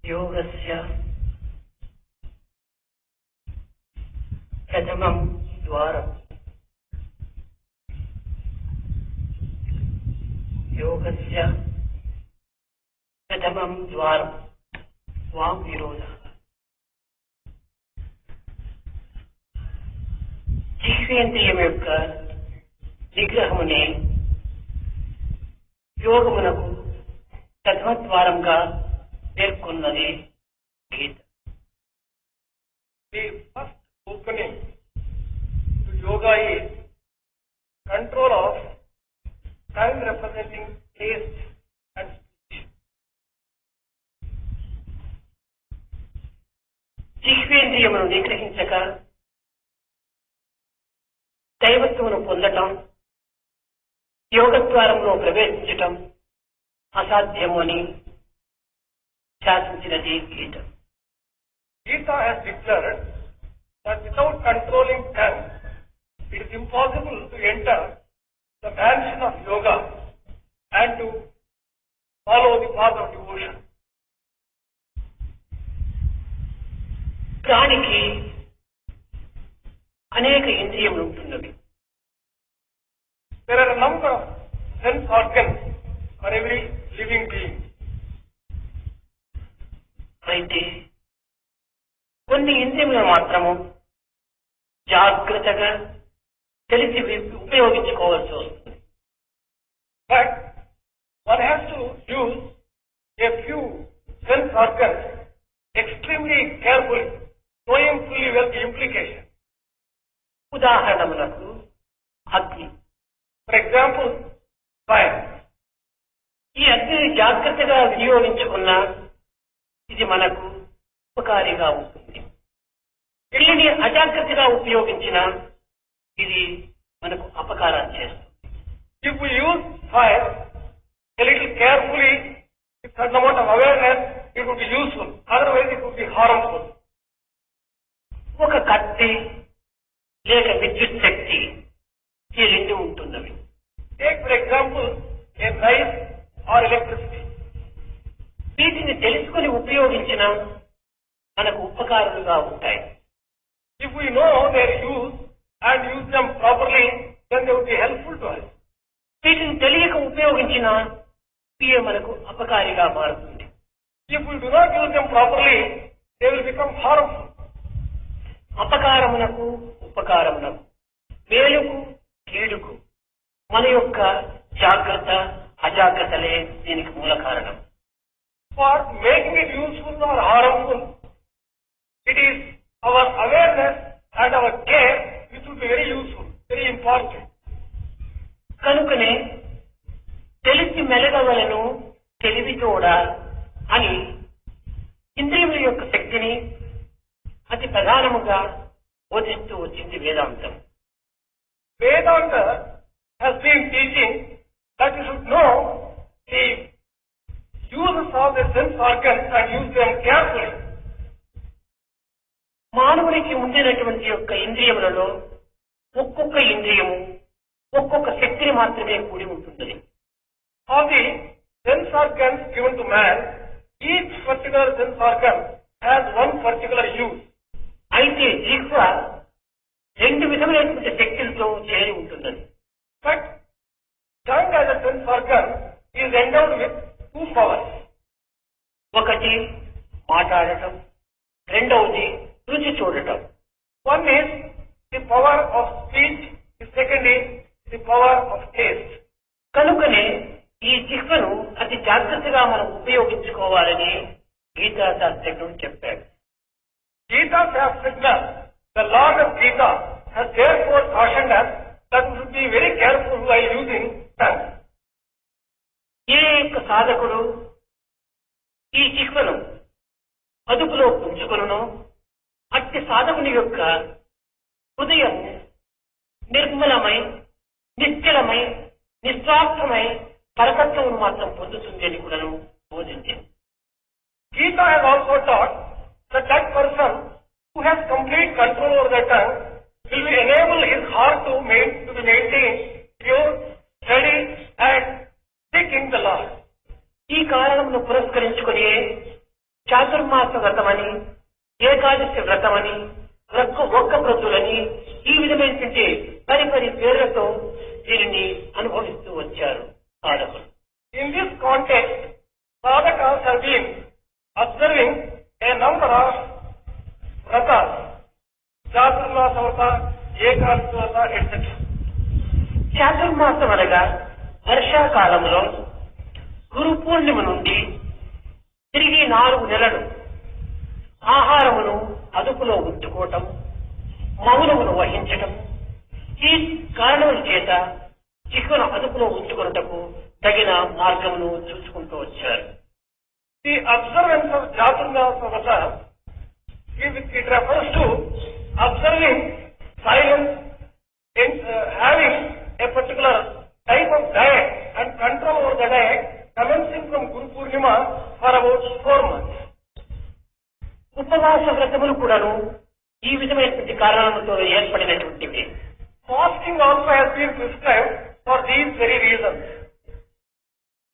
योगस्य प्रथमं द्वारम् योगस्य प्रथमं द्वारं वाग्विरोधः जिह्वेन्द्रिయం యొక్క నిగ్రహమునే యోగమునకు ప్రథమ ద్వారంగా పేర్కొన్నది గీత. The first opening to yoga is control of tongue representing taste and speech. జిహ్వేంద్రియమును నిగ్రహించక దైవత్వమును పొందటం, యోగద్వారంలో ప్రవేశించటం అసాధ్యము అని శాసించినది గీత. Gita has declared that without controlling tongue, it is impossible to enter the mansion of yoga and to follow the path of devotion. ప్రాణికి అనేక ఇంద్రియములు ఉంటున్నవి. There are a number of sense organs for every living being. అయితే కొన్ని ఇంద్రియములు మాత్రము జాగ్రత్తగా తెలిసి ఉపయోగించుకోవాల్సి వస్తుంది. But one has to use a few sense organs extremely carefully, knowing fully well the implication. ఉదాహరణములకు అగ్ని. For example, fire. ఈ అగ్నిని జాగ్రత్తగా వినియోగించుకున్న ఇది మనకు ఉపకారిగా ఉంటుంది. దీనిని అజాగ్రత్తగా ఉపయోగించిన ఇది మనకు అపకారం చేస్తుంది. If we use fire a little carefully, with certain amount of awareness, it would be useful. Otherwise, it would be harmful. ఒక కత్తి లేక విద్యుత్ శక్తి ఈ రెండు ఉంటున్నవి. Take for example a knife or electricity. వీటిని తెలుసుకుని ఉపయోగించిన మనకు ఉపకారులుగా ఉంటాయి. If we know their use and use them properly, then they would be helpful to us. వీటిని తెలియక ఉపయోగించిన ఇవి మనకు అపకారిగా మారుతుంది. If we do not use them properly, they will become harmful. అపకారమునకు ఉపకారమునకు, మేలుకు కీడుకు మన యొక్క జాగ్రత్త అజాగ్రత్తలే దీనికి మూల కారణం. For making it useful or harmful, it is our awareness and our care which would be very useful, very important. కనుకనే తెలిసి మెలగవలను తెలివితోడా అని ఇంద్రియముల యొక్క శక్తిని అతి ప్రధానముగా బోధిస్తూ వచ్చింది వేదాంతం. Vedanta has been teaching that you should know the uses of the sense organs and use them carefully. మానవునికి ఉండినటువంటి యొక్క ఇంద్రియములలో ఒక్కొక్క ఇంద్రియము ఒక్కొక్క శక్తిని మాత్రమే కూడి ఉంటుంది. Of the sense organs given to man, each particular sense organ has one particular use. అయితే జిహ్వ రెండు విధములైనటువంటి శక్తులతో చేరి ఉంటున్నది. But tongue as a sense organ is endowed with two powers. ఒకటి మాట్లాడటం, రెండవది రుచి చూడటం. One is the power of speech, the second is the power of taste. కనుకనే ఈ జిహ్వను అతి జాగ్రత్తగా మనం ఉపయోగించుకోవాలని గీతా శాస్త్రజ్ఞుడు చెప్పాడు. Gita Shastra, the Lord of Gita, has therefore cautioned us that we should be very careful while using tongue. ఏ యొక్క సాధకుడు ఈ జిహ్వను అదుపులో ఉంచుకొనునో అట్టి సాధకుని యొక్క హృదయం నిర్మలమై, నిశ్చలమై, నిస్వార్థమై పరతత్వమును మాత్రం పొందుతుంది అని కూడా బోధించింది. Gita has also taught that that person who has complete control over the tongue will be enable his heart to be maintained pure, steady and seeking the Lord. ఈ కారణమును పురస్కరించుకొని చాతుర్మాస వ్రతమని, ఏకాదశి వ్రతమని, ఒక్క ప్రతులని ఈ విధమైనటువంటి పరిపరి పేర్లతో దీనిని అనుభవిస్తూ వచ్చారు సాధకులు. In this context, sadhakas have been observing a number of vratas, chaturmasa vrata, ekadasi vrata, etc. చాతుర్మాసం అనగా వర్షాకాలంలో గురు పూర్ణిమ నుండి తిరిగి 4 నెలలు ఆహారమును అదుపులో ఉంచుకోవటం, మౌనమును వహించటం, ఈ కారణముల చేత చిక్కును అదుపులో ఉంచుకున్నటకు తగిన మార్గమును చూసుకుంటూ వచ్చారు. The observance of chaturmasa vrata, it refers to observing silence and having a particular type of diet and control over the diet commencing from Guru Purnima for about 4 months. ఉపవాస వ్రతములు కూడాను ఈ విధమైనటువంటి కారణాలతో ఏర్పడినటువంటివి. Fasting also has been prescribed for these very reasons.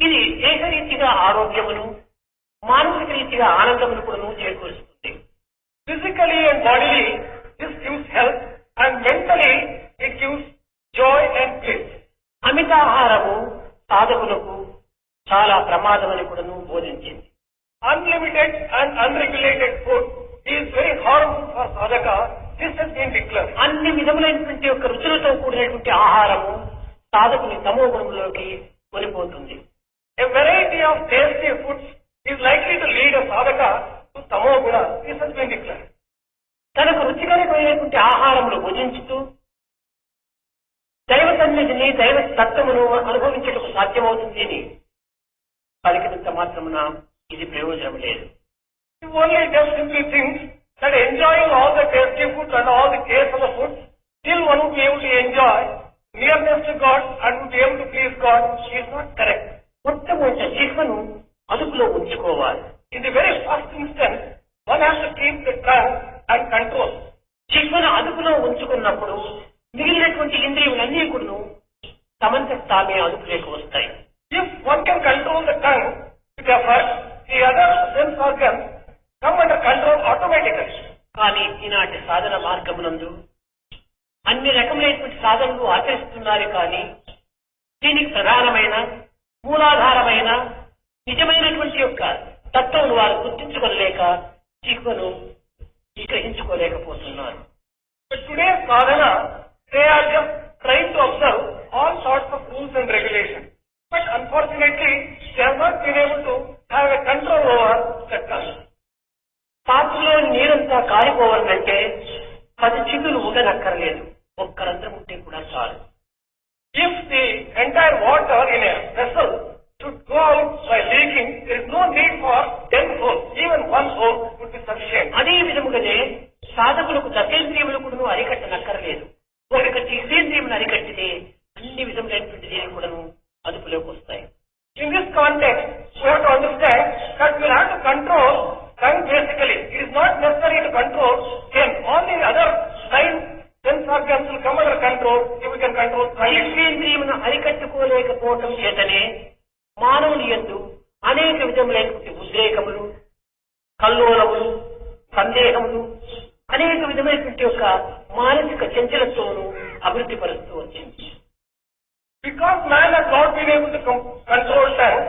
ఇది దేహరీతిగా ఆరోగ్యమును, మానసిక రీతిగా ఆనందమును కూడాను చేకూరుస్తుంది. Physically and bodily, this gives health, and mentally it gives joy and bliss. అమితాహారము సాధకులకు చాలా ప్రమాదమని కూడాను బోధించింది. Unlimited and unregulated food is very harmful for sadhaka. This has been declared. అన్ని విధములైనటువంటి యొక్క రుచులతో కూడినటువంటి ఆహారము సాధకుని తమో గుణంలోకి కొనిపోతుంది. A variety of tasty foods is likely to lead a sadhaka to tamo guna. This has been declared. తనకు రుచికరమైనటువంటి ఆహారములు భుజించుతూ దైవ సన్నిధిని, దైవ తత్వమును అనుభవించటకు సాధ్యమవుతుంది అని పలికినంత మాత్రమున ఇది ప్రయోజనం లేదు. You only just simply think that enjoying all the tasty food and all the taste of the food, still one will be able to enjoy nearness to God and will be able to please God is not correct. మొట్టమొదటి జీవను అదుపులో ఉంచుకోవాలి. In the very first instance, one has to keep the tongue and control. జీవను అదుపులో ఉంచుకున్నప్పుడు మిగిలినటువంటి ఇంద్రియములన్నీ కూడా తమంతట తామే అదుపులోకి వస్తాయి. If one can control the tongue with effort, the other sense organs come under control automatically. కానీ ఈనాటి సాధన మార్గమునందు అన్ని రకములైనటువంటి సాధనలు ఆచరిస్తున్నారు, కానీ దీనికి ప్రధానమైన మూలాధారమైన నిజమైనటువంటి యొక్క తత్వం వారు గుర్తించుకోలేక చిక్కును గ్రహించుకోలేకపోతున్నారు. But today's sadhana, they are just trying to observe all sorts of rules and regulations. But unfortunately, they have not been able to have a control over the tongue. పాత్రలో నీరంతా కారిపోవాలంటే 10 చిల్లులు ఉండనక్కర్లేదు, ఒక్క రంధ్రం ఉంటే కూడా చాలు. If the entire water in a vessel should go out by leaking, there is no need for 10 holes. Even 1 hole would be sufficient. అదే విధముగానే సాధకులకు దశేంద్రియములు కూడా అరికట్టనక్కర్లేదు, ఒక జిహ్నేంద్రియమును అరికట్టితే అన్ని విధములైనటువంటి దీనిని కూడా అదుపులోకి వస్తాయి. In this context, we have to understand that we will have to control tongue basically. It is not necessary to control 10. All the other 9 sense organs will come under control if we can control tongue. జిహ్నేంద్రియమును అరికట్టుకోలేకపోవటం చేతనే మానవుని యందు అనేక విధములైనటువంటి ఉద్రేకములు, కల్లోలములు, సందేహములు, అనేక విధమైనటువంటి యొక్క మానసిక చంచలత్వమును అభివృద్ధి పరుస్తూ వచ్చింది. Because man has not been able to control tongue,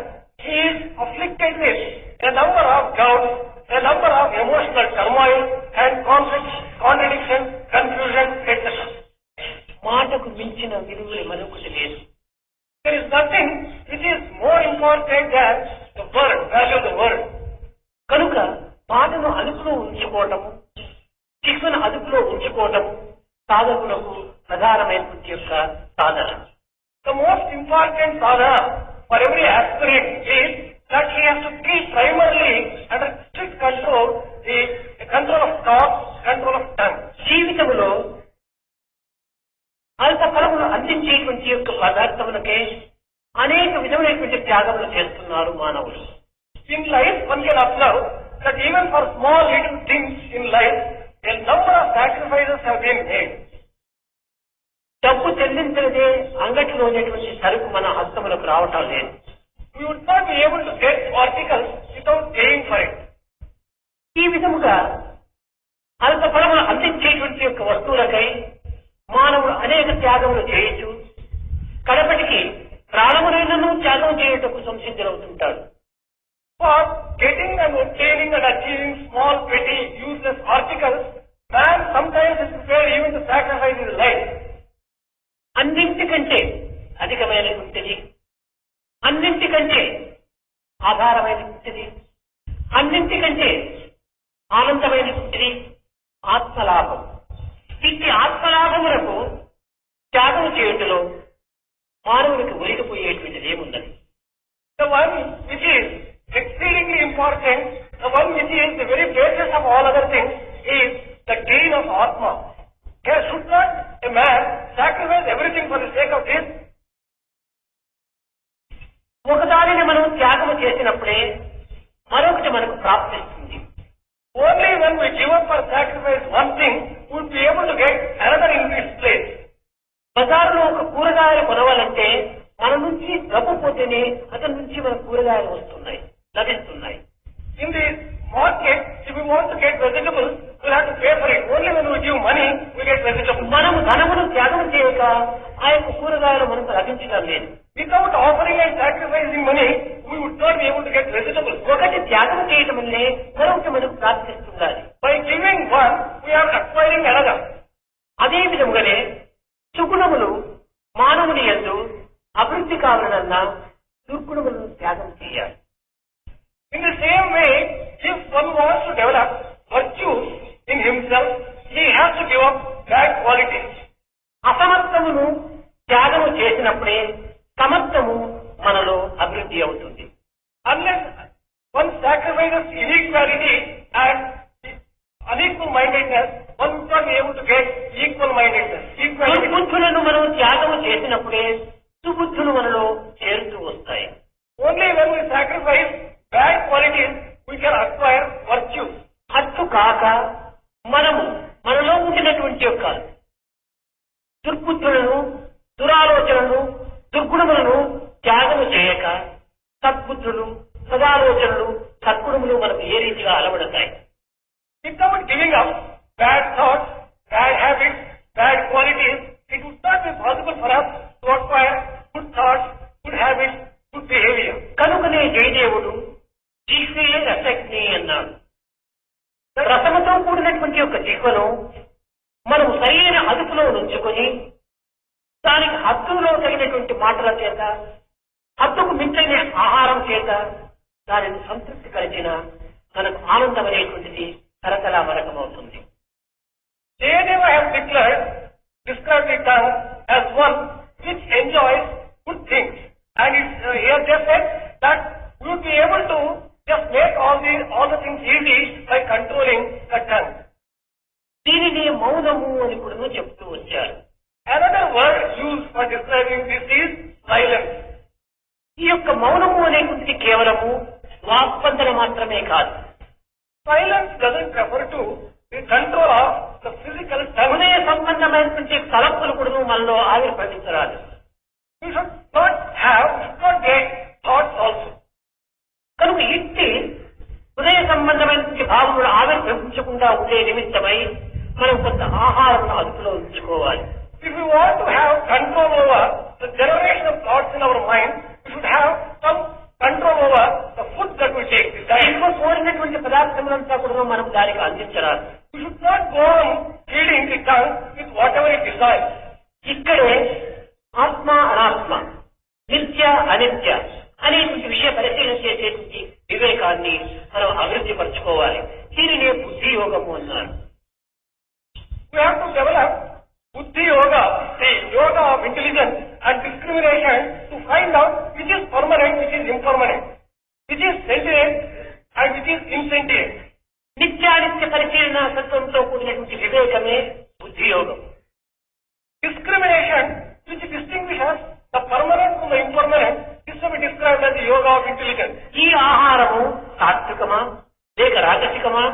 he is afflicted with a number of doubts, a number of emotional turmoil and conflicts, contradictions, confusion, etc. మాటకు మించిన విలువ మరొకటి లేదు. There is nothing which is more important than the word, value of the word. కనుక మాటను అదుపులో ఉంచుకోవటము, చిక్కును అదుపులో ఉంచుకోవటము సాధకులకు ప్రధానమైనటువంటి యొక్క సాధన. The most important sadhana for every aspirant is that he has to keep primarily under strict control the control of thought, control of tongue. జీవితంలో అల్ప ఫలములు అందించేటువంటి యొక్క పదార్థములకే అనేక విధమైనటువంటి త్యాగములు చేస్తున్నారు మానవులు. In life, one can observe that even for small little things in life, a number of sacrifices have been made. డబ్బు చెల్లించలేదే అంగటిలో ఉన్నటువంటి సరుకు మన హస్తములకు రావటం లేదు. We would not be able to get articles without paying for it. త్యాగములు చేయొచ్చు, కడపటికి ప్రాణములైనను త్యాగం చేయటకు సంసిద్ధులవుతుంటాడు. For getting and obtaining and achieving small, petty, useless articles, man sometimes is prepared even to sacrifice his life. అన్నింటికంటే అధికమైనటువంటిది, అన్నింటికంటే ఆధారమైనటువంటిది, అన్నింటికంటే ఆనందమైనటువంటిది ఆత్మలాభం. ఇట్టి ఆత్మలాభములకు త్యాగం చేయుటలో మానవునికి ఒరిగిపోయేటువంటిది ఏమున్నది? The one which is exceedingly important, the one which is the very basis of all other things, is the gain of Atma. Should not a man sacrifice everything for the sake of this? ఒకదానిని మనం త్యాగం చేసినప్పుడే మరొకటి మనకు ప్రాప్తిస్తుంది. Only when we give up or sacrifice one thing, we will be able to get another in its place. బజార్లో ఒక కూరగాయలు కొనవాలంటే మన నుంచి డబ్బు పోతేనే అతని నుంచి మన కూరగాయలు వస్తున్నాయి, లభిస్తున్నాయి. In the market, if we want to get vegetables, we have to pay for it. Only when we give money, we get vegetables. మనము ధనమును త్యాగం చేయక ఆ యొక్క కూరగాయలు మనకు లభించడం లేదు. Without offering and sacrificing money, we would not be able to get vegetables. ఒకటి త్యాగం చేయటం వల్లే మరొకటి మనకు ప్రాప్తిస్తుండాలి. By giving one, we are acquiring another. అదే విధముగానే సుగుణములు మానవుని యందు అభివృద్ధి కావాలన్నా దుర్గుణములను త్యాగం చేయాలి. In the same way, if one wants to develop virtues in himself, he has to give up bad qualities. అసమర్థమును త్యాగము చేసినప్పుడే సమర్థము మనలో అభివృద్ధి అవుతుంది. Unless one sacrifices inequality and unequal mindedness, one will not be able to get equal mindedness. దుర్బుద్ధులను మనం త్యాగము చేసినప్పుడే సుబుద్ధులు మనలో చేరుతూ వస్తాయి. Only when we sacrifice bad qualities, we can acquire virtues. అట్టు కాక మనము మనలో ఉండినటువంటి యొక్క దుర్బుద్ధులను, దురాలోచనలను, దుర్గుణములను త్యాగము చేయక సద్బుద్ధులు, సదాలోచనలు, సద్గుణములు మనకు ఏ రీతిగా అలవడతాయి? Without giving up bad thoughts, bad habits, bad qualities, it would not be possible for us to acquire good thoughts, good habits, good behavior. కనుకనే జయదేవుడు జిహ్వే రసజ్ఞి అన్నాడు. రసముతో కూడినటువంటి యొక్క జిహ్వను మనము సరైన అదుపులో ఉంచుకొని దానికి హద్దులో తగినటువంటి మాటల చేత, హద్దుకు మించిన ఆహారం చేత దానిని సంతృప్తి కలిగిన మనకు ఆనందం అనేటువంటిది తరతలా మరకమవుతుంది. Jayadeva has described the tongue as one which enjoys good things, and he has just said that we would be able to just make all the things easy by controlling the tongue. దీనిని మౌనము అని కూడా చెప్తూ వచ్చారు. Another word used for describing this is silence. ఈ యొక్క మౌనము అనేటువంటిది కేవలము వాక్పందన మాత్రమే కాదు. Silence doesn't refer to the control of the physical tongue. హృదయ సంబంధమైనటువంటి తలంపులు కూడా మనలో ఆవిర్భవించరాదు. We should not get thoughts also. కనుక ఇట్టి హృదయ సంబంధమైనటువంటి భావములు ఆవిర్భవించకుండా ఉండే నిమిత్తమై మనం కొంత ఆహారం అదుపులో ఉంచుకోవాలి. If we want to have control over the generation of thoughts in our mind, we should have some control over the food that we take. ఇంట్లో కోరినటువంటి పదార్థములంతా కూడా మనం దానికి అందించరాదు. We should not go on feeding the tongue with whatever it desires. ఇక్కడే ఆత్మ అనాత్మ, నిత్య అనిత్య అనేటువంటి విషయ పరిశీలన చేసేటువంటి వివేకాన్ని మనం అభివృద్ధి పరచుకోవాలి. దీనినే బుద్ధి యోగము అన్నారు. We have to develop Buddhi Yoga, the yoga of intelligence and discrimination, to find out which is permanent, which is impermanent, which is sentient and which is insentient. నిత్యానిత్య పరిశీలన సత్వంతో కూడినటువంటి వివేకమే బుద్ధి యోగం. Discrimination, which distinguishes the permanent from the impermanent, is to be described as the yoga of intelligence. ఈ ఆహారము సాత్వికమా లేక రాజసికమా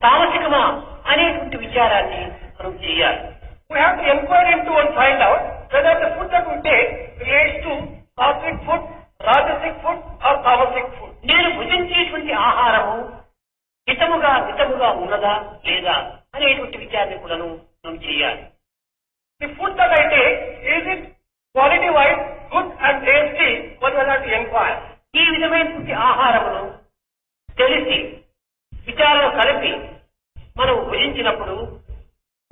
తామసికమా అనేటువంటి విచారాన్ని మనం చేయాలి. We have to inquire into and find out whether the food that we take relates to sattvic food, rajasic food or tamasic food. నేను భుజించేటువంటి ఆహారము మితముగా ఉన్నదా లేదా అనేటువంటి విచారణ కూడాను మనం చేయాలి. the food that I take, is it quality wise good and tasty? One will have to inquire. ఈ విధమైనటువంటి ఆహారమును తెలిసి విచారణ కలిపి మనం భుజించినప్పుడు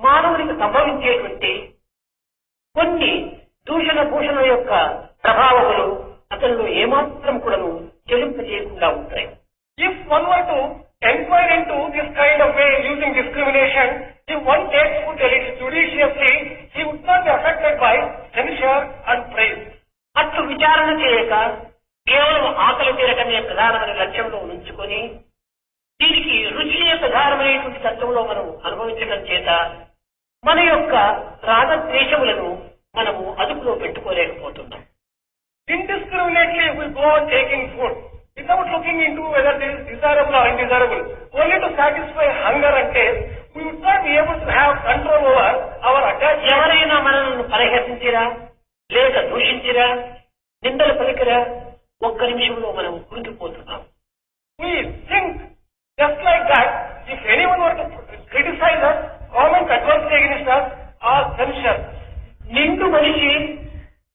మానవునికి సంభవించేటువంటి కొన్ని దూషణ భూషణ యొక్క ప్రభావములు అతనిలో ఏమాత్రం కూడాను చెలింపజేయకుండా ఉంటాయి. If one were to inquire into this kind of way using discrimination, if one takes food judiciously, he would not be affected by censure and praise. అట్లు విచారణ చేయక కేవలం ఆకలి తీరకనే ప్రధానమైన లక్ష్యంలో ఉంచుకొని దీనికి రుచియే ప్రధానమైనటువంటి తత్వంలో మనం అనుభవించడం చేత మన యొక్క రాగద్వేషములను మనము అదుపులో పెట్టుకోలేకపోతున్నాం. Indiscriminately we go on taking food without looking into whether this is desirable or undesirable, only to satisfy hunger and taste. We would not be able to have control over our attachment. ఎవరైనా మనల్ని పరిహసించిరా లేక దూషించిరా నిందలు పలికిరా ఒక్క నిమిషంలో మనం కృంగిపోతున్నాం. We think just like that, if anyone were to criticize us, comment adversely against us, or censure, నిండు మనిషి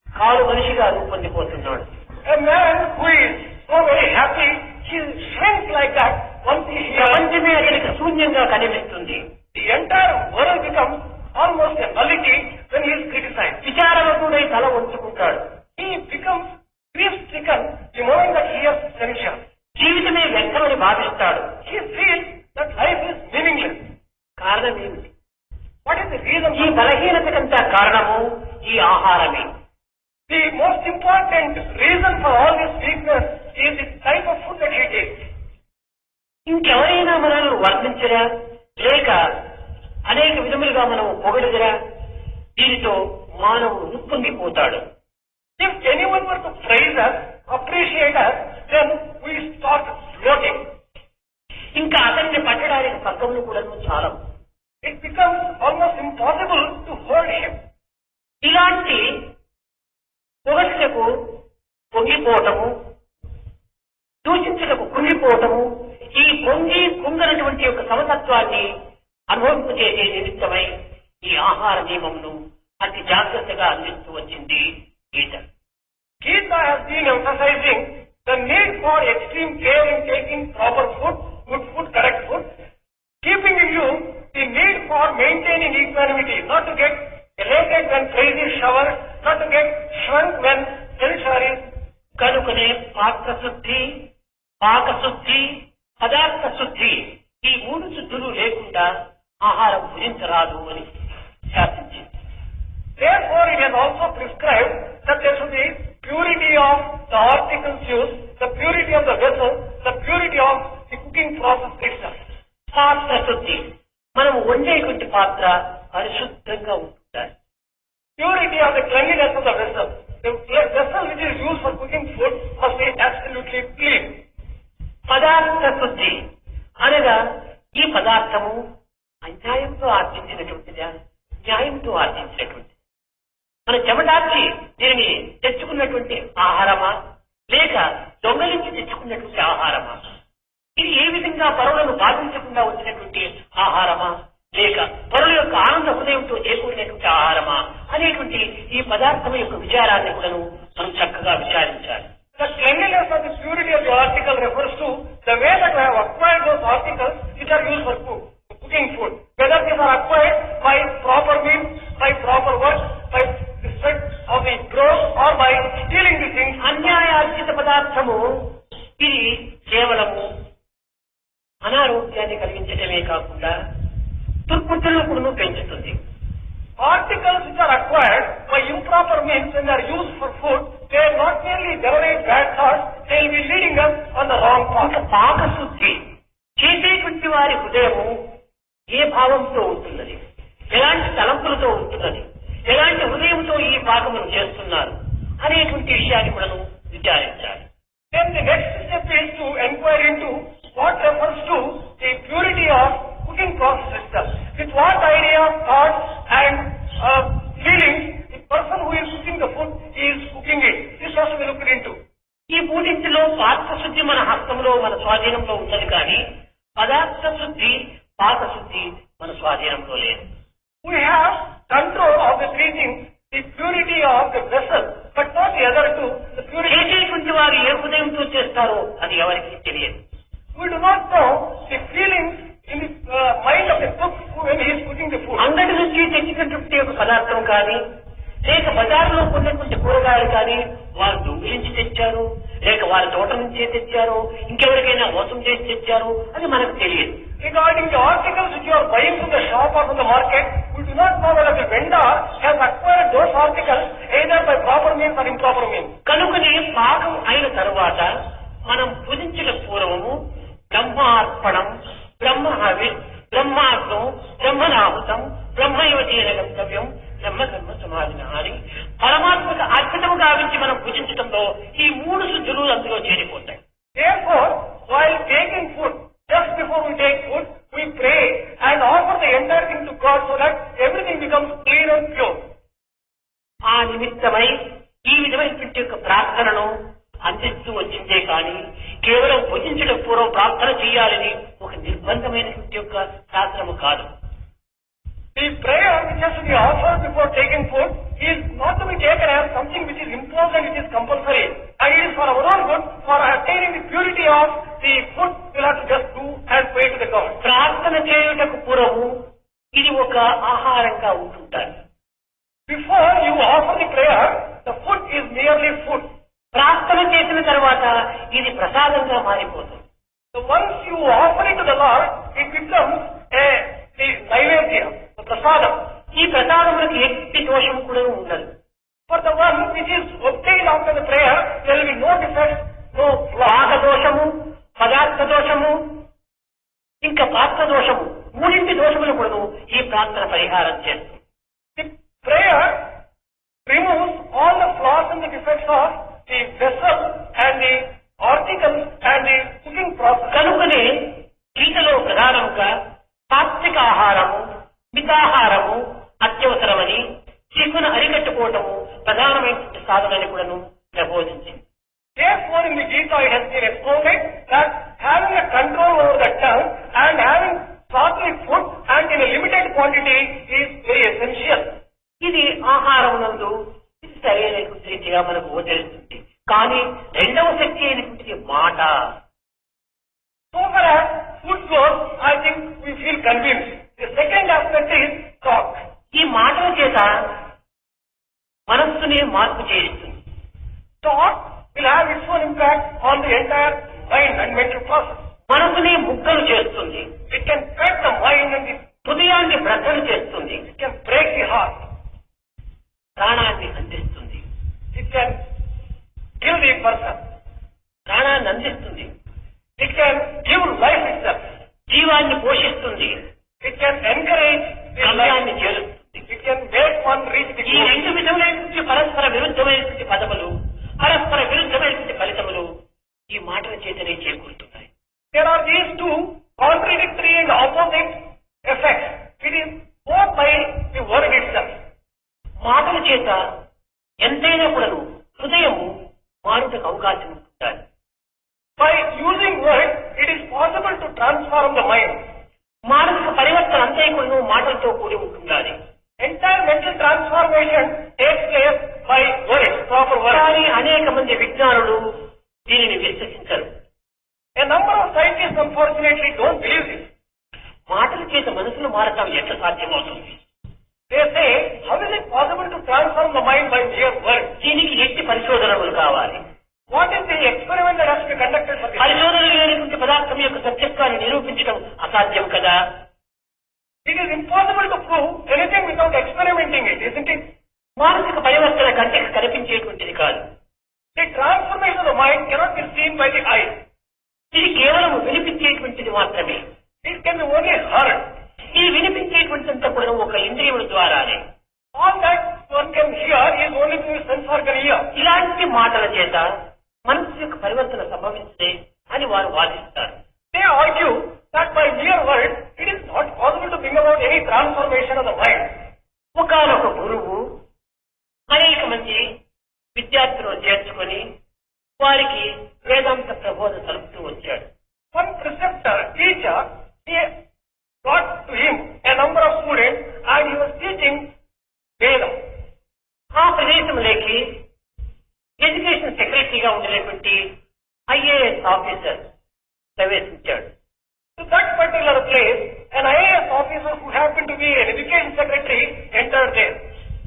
car మనిషిగా రూపొందిపోతున్నాడు. a man who is so very happy, he shrinks like that once he hears. ప్రపంచమే అతనికి శూన్యంగా కనిపిస్తుంది. The entire world becomes almost a nullity when he is criticized. విచారణకుడై తల వంచుకుంటాడు. He becomes grief-stricken the moment that he hears censure. జీవితమే వ్యర్థమని భావిస్తాడు. He feels that life is meaningless. కారణం ఏమిటి? What is the reason? ఈ బలహీనతకంతా కారణము ఈ ఆహారమే. The most important reason for all this weakness is the type of food that he takes. ఇంకెవరైనా మనల్ని వర్ణించరా లేక అనేక విధములుగా మనం పొగడగరా దీనితో మానవుడు ఉప్పొంగిపోతాడు. If anyone were to praise us, appreciate us, then we start gloating. ఇంకా అతన్ని పట్టడానికి పక్కములు కూడా చాలా. It becomes almost impossible to hold him. ఇలాంటి పొగడ్లకు పొంగిపోవటము దూషించటకు కుంగిపోవటము ఈ పొంగి కుంగనటువంటి యొక్క సమతత్వాన్ని అనుభవింపచేసే నిమిత్తమై ఈ ఆహార నియమమును అతి జాగ్రత్తగా అందిస్తూ వచ్చింది గీత. Gita has been emphasizing the need for extreme care in taking proper food, good food, correct food, keeping in view the need for maintaining equanimity, not to get elated when praise is showered, not to get shrunk when censure is. కనుకనే పాత్ర శుద్ధి, పాకశుద్ధి, పదార్థ శుద్ధి ఈ మూడు శుద్ధులు లేకుండా ఆహారం భుజించరాదు అని శాసించింది. Therefore, it has also prescribed that there should be purity of the articles used, the purity of the vessel, the purity of the cooking process itself. పాత్ర శుద్ధి మనం వండేటువంటి పాత్ర పరిశుద్ధంగా ఉంటుండాలి. Purity of the cleanliness of the vessel. The vessel which is used for cooking food must be absolutely clean. పదార్థ శుద్ధి అనగా ఈ పదార్థము అన్యాయంతో ఆర్జించినటువంటిదా న్యాయంతో ఆర్జించినటువంటి మన చెమటార్చి దీనిని తెచ్చుకున్నటువంటి ఆహారమా లేక దొంగలించి తెచ్చుకున్నటువంటి ఆహారమా, ఇది ఏ విధంగా పరువులను బాధించకుండా వచ్చినటువంటి ఆహారమా లేక పరుల యొక్క ఆనంద హృదయంతో చేకూరినటువంటి ఆహారమా అనేటువంటి ఈ పదార్థం యొక్క విచారాన్ని కూడా మనం చక్కగా విచారించాలి. The cleanliness of the purity of the article refers to the way that we have acquired those articles which are used for cooking food. Whether these are acquired by proper means, by proper work, by the sweat of the brow, or by stealing the things. అన్యాయార్జిత పదార్థము ఇది కేవలము అనారోగ్యాన్ని కలిగించడమే కాకుండా దుర్బుద్ధులను కూడా పెంచుతుంది. Articles which are acquired by improper means when they are used for food, they not merely generate bad thoughts, they will be leading us on the wrong path. పాకశుద్ధి చేసేటువంటి వారి హృదయము ఏ భావంతో ఉంటున్నది, ఎలాంటి తలంపులతో ఉంటున్నది, ఎలాంటి హృదయంతో ఈ పాకమును చేస్తున్నారు అనేటువంటి విషయాన్ని కూడా విచారించాలి. Then the next step is to inquire into what refers to the purity of cooking process itself. With what idea, thoughts and feelings the person who is cooking the food is cooking it. This has to be looked into. ఈ మూడింటిలో పాత్ర శుద్ధి మన హస్తంలో మన స్వాధీనంలో ఉన్నది కానీ పదార్థ శుద్ధి పాక శుద్ధి మన స్వాధీనంలో లేదు. We have control of the three things, the purity of the vessel, but not the other two, the purity. చేసేటువంటి వారు ఏ హృదయంతో చేస్తారో అది ఎవరికి తెలియదు. We do not know the feelings in the mind of the cook when he is cooking the food. అంగడి నుంచి తెచ్చినటువంటి ఒక పదార్థం కానీ లేక బజార్లో కొన్నటువంటి కూరగాయలు కానీ వారు దొంగిలించి తెచ్చారు, లేక వారి తోట నుంచే తెచ్చారు, ఇంకెవరికైనా మోసం చేసి తెచ్చారు, అది మనకు తెలియదు. Regarding the articles which you are buying from the shop or from the market, we do not know whether the vendor has acquired those articles either by proper means or improper means. కనుకనే పాకం అయిన తరువాత మనం పూజించిన పూర్వము బ్రహ్మార్పణం, బ్రహ్మహవి, బ్రహ్మాగ్నం, బ్రహ్మనాహుతం, బ్రహ్మయోజేన గంతవ్యం, బ్రహ్మకర్మ సమాధిన అని పరమాత్మకు అర్పితము గావించి మనం పూజించడంలో ఈ మూడు శుద్ధులు అందులో చేరిపోతాయి. Therefore, while taking food, just before we take food, we pray and offer the entire thing to God so that everything becomes clean and pure. ఆ నిమిత్తమై ఈ విధమైనటువంటి యొక్క ప్రార్థనను అందిస్తూ వచ్చిందే కానీ కేవలం భుజించడం పూర్వం ప్రార్థన చేయాలని ఒక నిర్బంధమైనటువంటి యొక్క శాస్త్రము కాదు. The prayer which has to be offered before taking food is not to be taken as something which is imposed and which is compulsory. And it is for our own good, for attaining the purity of the food, we'll have to just do and pray to the God. ప్రార్థన చేయుటకు పూర్వము ఇది ఒక ఆహారంగా ఉంటుంటారు. Before you offer the prayer, the food is merely food. ప్రార్థన చేసిన తర్వాత ఇది ప్రసాదంగా మారిపోతుంది. So once you offer it to the Lord, it becomes the naivedya, the prasadam. ఈ ప్రసాదములకు ఎట్టి దోషం కూడా ఉండదు. For the one which is obtained after the prayer, there will be no defect, no flaw. పాక దోషము, పదార్థ దోషము, ఇంకా పాత్ర దోషము, మూడింటి దోషములు కూడా ఈ ప్రార్థన పరిహారం చేస్తుంది. The prayer removes all the flaws and the defects of the vessel and the articles and the cooking process. కనుకనే గీతలో ప్రధానంగా సాత్విక ఆహారము, మితాహారము అత్యవసరమని, సిగ్గును అరికట్టుకోవటము ప్రధానమైనటువంటి సాధనని కూడాను ప్రబోధించింది. Therefore, in the Gita it has been explained that having a control over the tongue and having sattvic food and in a limited quantity is very essential. ఇది ఆహారమునందు ఇది సరైనటువంటి రీతిగా మనకు గోచరిస్తుంది. కానీ రెండవ శక్తి అయినటువంటి మాట. So far as food goes, I think we feel convinced. The second aspect is talk. ఈ మాటల చేత మనస్సుని మార్పు చేస్తుంది. Talk will have its own impact on the entire mind and mental process. మనసుని ముక్కలు చేస్తుంది. It can cut the mind and the హృదయాన్ని బ్రద్దలు చేస్తుంది. it can break the heart. ప్రాణాన్ని అందిస్తుంది. It can kill the person. ప్రాణాన్ని అందిస్తుంది. It can give life itself. జీవాన్ని పోషిస్తుంది. It can encourage the గమ్యాన్ని life. చేరుస్తుంది. It can make one reach the ఈ goal. రెండు విధములైనటువంటి పరస్పర విరుద్ధమైనటువంటి పదములు, పరస్పర విరుద్ధమైనటువంటి ఫలితములు ఈ మాటల చేతనే చేకూరుతున్నాయి. There are these two contradictory and opposite effects. It is both by the word itself. మాటల చేత ఎంతైనా కూడాను హృదయము మారుటకు అవకాశం ఉంటుంది. By using words, it is possible to transform the mind. మానసిక పరివర్తన అంతా కూడాను మాటలతో కూడి ఉంటుండాలి. Entire mental transformation takes place by words, proper words. కానీ అనేక మంది విజ్ఞానులు దీనిని విశ్వసించరు. A number of scientists unfortunately don't believe this. మాటల చేత మనసును మారటం ఎట్లా సాధ్యమవుతుంది? They say, how is it possible to transform the mind by mere words? దీనికి ఎట్టి పరిశోధనలు కావాలి. What is the experiment that has to be conducted for this? పరిశోధనలు లేనటువంటి పదార్థం యొక్క సత్యత్వాన్ని నిరూపించడం అసాధ్యం కదా. It is impossible to prove anything without experimenting it, isn't it? మానసిక పరివర్తన కంటికి కనిపించేటువంటిది కాదు. The transformation of the mind cannot be seen by the eye. ఇది కేవలం వినిపించేటువంటిది మాత్రమే. It can be only heard. ఈ వినిపించేటువంటిదంతా కూడా ఒక ఇంద్రియముల ద్వారానే. All that one can hear is only through the sense organ ear. ఇలాంటి మాటల చేత మనసు యొక్క పరివర్తన సంభవిస్తే అని వారు వాదిస్తారు. They argue that by mere word, it is not possible to bring about any transformation of the mind. ఒకానొక గురువు అనేక మంది విద్యార్థులను చేర్చుకొని వారికి వేదాంత ప్రబోధ తెలుపుతూ వచ్చాడు. One preceptor, teacher, he brought to him a number of students and he was teaching officer ప్రవేశించాడు. To that particular place, an IAS officer who happened to be an education secretary entered there.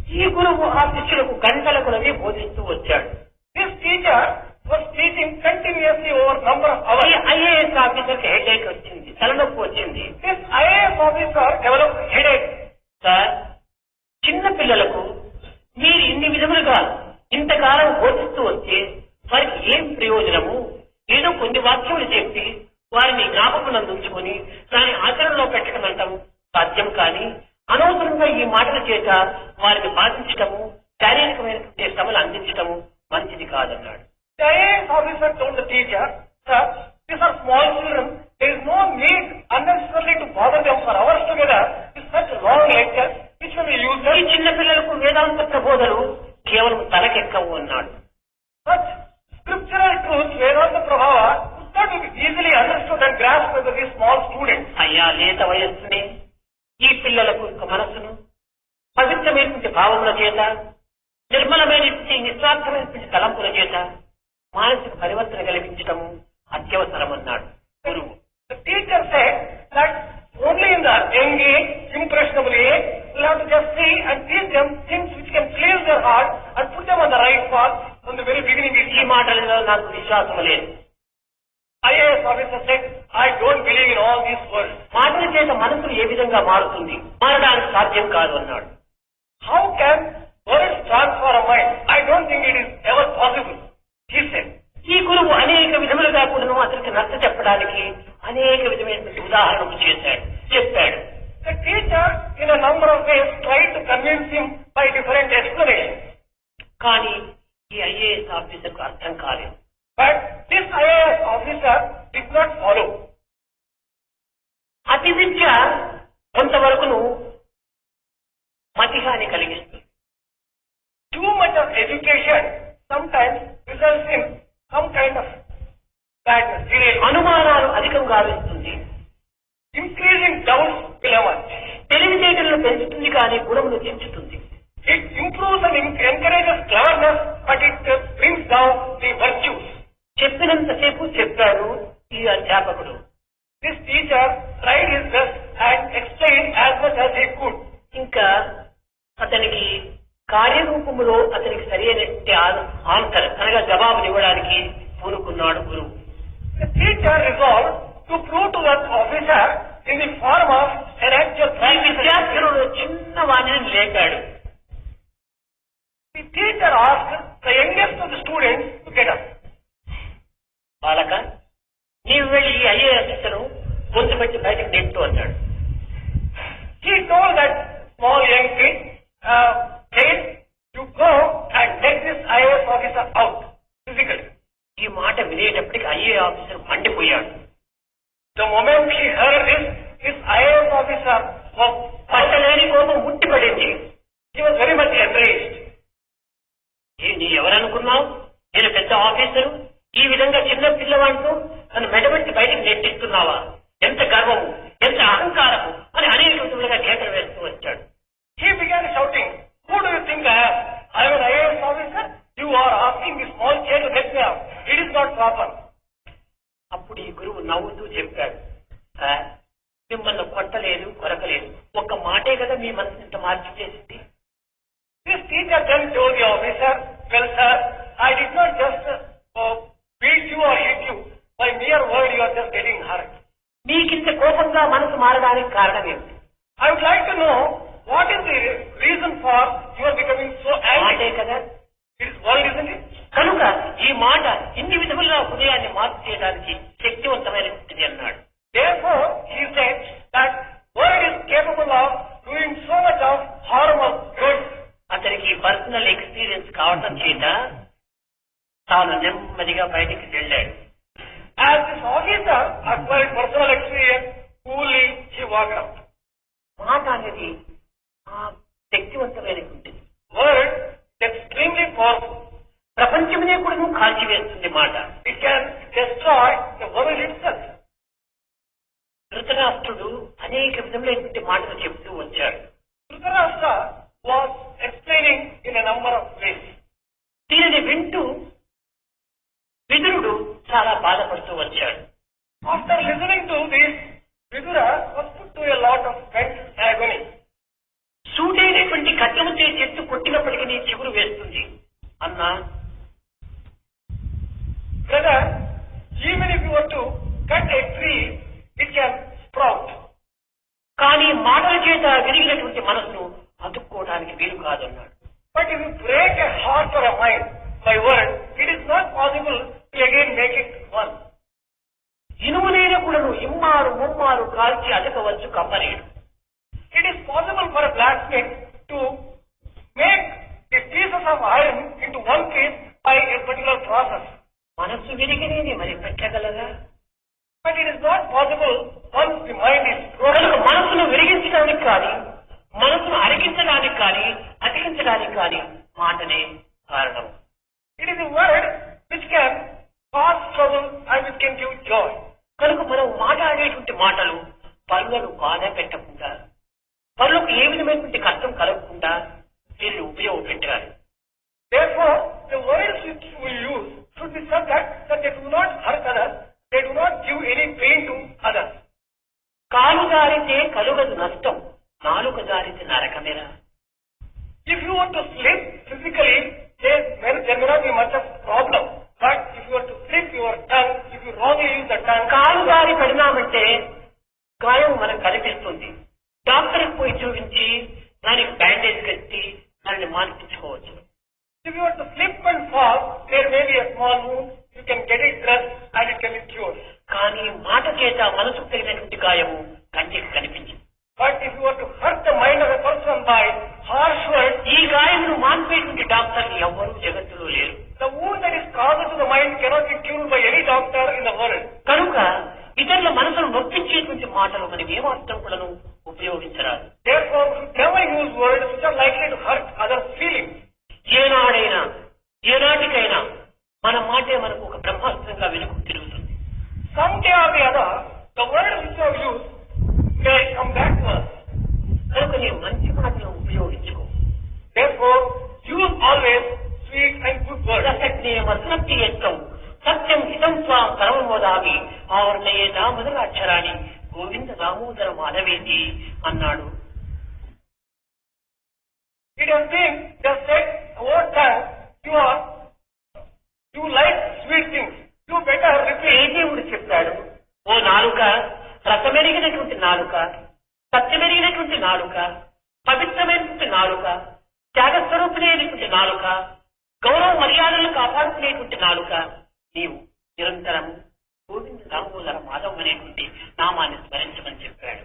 ఈ గురువు ఆ శిష్యులకు గంటల కొలది బోధిస్తూ వచ్చాడు. This teacher was teaching continuously over number of ఈ hours. ఐఏఎస్ ఆఫీసర్ కి హెడేక్ వచ్చింది, తలనొప్పి వచ్చింది. This IAS officer developed headache. Sir, చిన్న పిల్లలకు మీరు ఇన్ని విధములుగా ఇంతకాలం బోధిస్తూ వస్తే వారికి ఏం ప్రయోజనము? ఏదో కొన్ని వాక్యములు చెప్పి వారిని జ్ఞాపకం అందించుకొని దాని ఆచరణలో పెట్టడం సాధ్యం కానీ అనవసరంగా ఈ మాటల చేత వారిని బాధించటము, శారీరకమైన శ్రమలు అందించటము మంచిది కాదన్నాడు. The IAS officer told the teacher, "Sir, these are small children. There is no need unnecessarily to bother them for hours together with such long lectures, which will be ఈ useless." చిన్న పిల్లలకు వేదాంత ప్రబోధలు కేవలం తలకెక్కవు అన్నాడు. Such scriptural truths, Vedanta Prabhava, could not be easily understood and grasped by these small students. అయ్యా, లేత వయస్సునే ఈ పిల్లలకు యొక్క మనస్సును పవిత్రమైనటువంటి భావముల చేత, నిర్మలమైనటువంటి నిస్వార్థమైనటువంటి తలంపుల చేత మానసిక పరివర్తన కలిగించటము అత్యవసరమన్నాడు గురువు. The teacher said that only in the young age, impressionable age, we'll have to just see and teach them things which can cleanse their heart and put them on the right path from the very beginning. ఈ మాటలలో నాకు విశ్వాసం లేదు. IAS officer said, "I don't believe in all these words." మాటల చేత మనసులు ఏ విధంగా మారుతుంది? మారడానికి సాధ్యం కాదు అన్నాడు. How can words transform a mind? I don't think it is ever possible, he said. ఈ గురువు అనేక విధములుగా కూడాను అతనికి నచ్చ చెప్పడానికి అనేక విధమైనటువంటి ఉదాహరణలు చెప్పాడు. The teacher, in a number of ways, tried to convince him by different explanations. కానీ ఈ ఐఏఎస్ ఆఫీసర్ కు అర్థం కాలేదు. But this IAS officer did not follow. అతి విద్య కొంతవరకును మతిహాని కలిగిస్తుంది. Too much of education sometimes results in some kind of badness, derailment. అనుమానాలు అధికం గావిస్తుంది. Increasing doubts will emerge. తెలివితేటలను పెంచుతుంది కానీ గుణమును పెంచుతుంది. It improves and encourages cleverness, but it brings down the virtues. చెప్పినంతసేపు చెప్పాడు ఈ అధ్యాపకుడు. This teacher tried his best and explained as much as he could. ఇంకా అతనికి కార్యరూపములో అతనికి సరైనటువంటి ఆన్సర్ అనగా జవాబునివ్వడానికి పూనుకున్నాడు గురువు. The teacher resolved to prove to that officer in the form of an actual ఈ విద్యార్థులు చిన్న వాణిని లేపాడు. The teacher asked the youngest of the students to get up. బాలక, నీవు వెళ్ళి ఈ ఐఏఎస్ గొంతు పెట్టి బయటకు నెట్టు అన్నాడు. He told that small young kid, "Hey, you go and let this IAS officer out physically." ఈ మాట వినేటప్పటికి ఐఏ ఆఫీసర్ మండిపోయాడు. The moment he heard this IAS officer was పట్టలేని కోపం ముట్టిపడింది. he was very much enraged. నీ ఎవరనుకున్నావు? నేను పెద్ద ఆఫీసరు, ఈ విధంగా చిన్న పిల్లవాడితో నన్ను మెడబెట్టి బయటికి నెట్టిస్తున్నావా? ఎంత గర్వము, ఎంత అహంకారము అని అనేక విధములుగా కేకలు వేస్తూ వచ్చాడు. He began shouting, "Who do you think I am? I am an IAS officer. You are asking this small child to get me out. It is not proper." అప్పుడు ఈ గురువు నవ్వుతూ చెప్పాడు, సార్, మిమ్మల్ని కొట్టలేదు, కొరకలేదు, ఒక్క మాటే కదా మీ మనసు ఇంత మార్చి చేసింది. This teacher then told the officer, "Well, sir, I did not just beat you or hit you. By mere word you are just getting hurt." మీకింత కోపంగా మనసు మారడానికి కారణం ఏమిటి? I would like to know what is the reason for you are becoming so మాటే angry. కదా. It is word, isn't it? కనుక ఈ మాట ఇన్ని విధములుగా హృదయాన్ని మార్పు చేయడానికి శక్తివంతమైనది అన్నాడు. Therefore, he said that word is capable of doing so much of harm or good. అతనికి పర్సనల్ ఎక్స్పీరియన్స్ కావటం చేత తాను నెమ్మదిగా బయటికి వెళ్ళాడు. As this officer acquired personal experience, coolly he walked out. మాట అనేది శక్తివంతమైనటువంటిది. Word is extremely powerful. ప్రపంచమునే కూడా కాల్చివేస్తుంది మాట. It can destroy the world itself. ధృతరాష్ట్రుడు అనేక విధములైనటువంటి మాటలు చెప్తూ వచ్చాడు. Dhritarashtra was explaining in a number of ways. దీనిని వింటూ విదురుడు చాలా బాధపడుతూ వచ్చాడు. After listening to this, Vidura was put to a lot of mental agony. సూటైనటువంటి కట్టెముతే చెట్టు కొట్టినప్పటికీ చిగురు వేస్తుంది అన్నా. Brother, even if you were to cut a tree, it can sprout. కానీ మాటల చేత విరిగినటువంటి మనసును అతుక్కోవడానికి వీలు కాదన్నాడు. But if you break a heart or a mind by word, it is not possible to again make it one. ఇనుమునైన కూడాను ఇమ్మారు ముమ్మారు కాల్చి అతకవచ్చు కమ్మనేడు. It is possible for a blacksmith to make the pieces of iron into one piece by a particular process. మనస్సు విరిగినేది మరి పెట్టగలరా? But it is not possible once the mind is broken. కనుక మనసును విరిగించడానికి కానీ మనసును అరిగించడానికి కానీ అతికించడానికి కానీ మాటనే కారణం. It is a word which can cause trouble and which can give joy. కనుక మనం మాట్లాడేటువంటి మాటలు పనులను బాధ పెట్టకుండా, పనులకు ఏ విధమైనటువంటి కష్టం కలగకుండా దీన్ని ఉపయోగపెట్టాలి. Therefore, the words which we use should be such that they do not hurt others, they do not give any pain to others. కాలు జారితే కలుగదు నష్టం, నాలుక జారితే నరకమేరా. If you want to slip physically, there may not be much of problem. But if you want to slip your tongue, if you wrongly use the tongue, కాలు జారి పడినామంటే గాయం మనకు కనిపిస్తుంది. డాక్టర్కి పోయి చూపించి దానికి బ్యాండేజ్ కట్టి దాన్ని మార్పించుకోవచ్చు. if you want to slip and fall, there may be a small wound, you can get it dressed and it can be cured. కానీ మాట చేత మనసుకు తగినటువంటి గాయము కంటికి కనిపించింది. But if you want to hurt the mind of a person by harsh words, ఈ గాయమును మాన్పేటువంటి డాక్టర్లు ఎవ్వరూ జగత్తులో లేరు. the wound that is caused to the mind cannot be cured by any doctor in the world. కనుక ఇతరుల మనసును నొప్పించేటువంటి మాటలు మనం ఏమాత్రం కూడా ఉపయోగించరాదు. Therefore, we should never use words which are likely to hurt others' feelings. ఏనాడైనా ఏనాటికైనా మన మాటే మనకు ఒక బ్రహ్మాస్త్రంగా వెనుక తిరుగుతుంది. Someday or the other, the words which you have used may come back to us. కనుక నీ మంచి మాటలు ఉపయోగించుకో. Therefore, use always sweet and good words. సత్యం సత్యం హితం స్వాం పరమోదామి ఆవర్ణయేదా మొదల అక్షరాన్ని గోవింద దామోదర మాధవేది అన్నాడు. It has been just said over time, you like sweet things. You better repeat. ఏ దేవుడు చెప్పాడు? ఓ నాలుక, రసమెరిగినటువంటి నాలుక, సత్యమెరిగినటువంటి నాలుక, పవిత్రమైనటువంటి నాలుక, త్యాగస్వరూపిణైనటువంటి నాలుక, గౌరవ మర్యాదలను కాపాడుకునేటువంటి నాలుక, నీవు నిరంతరం గోవింద దామోదర మాధవ్ అనేటువంటి నామాన్ని స్మరించమని చెప్పాడు.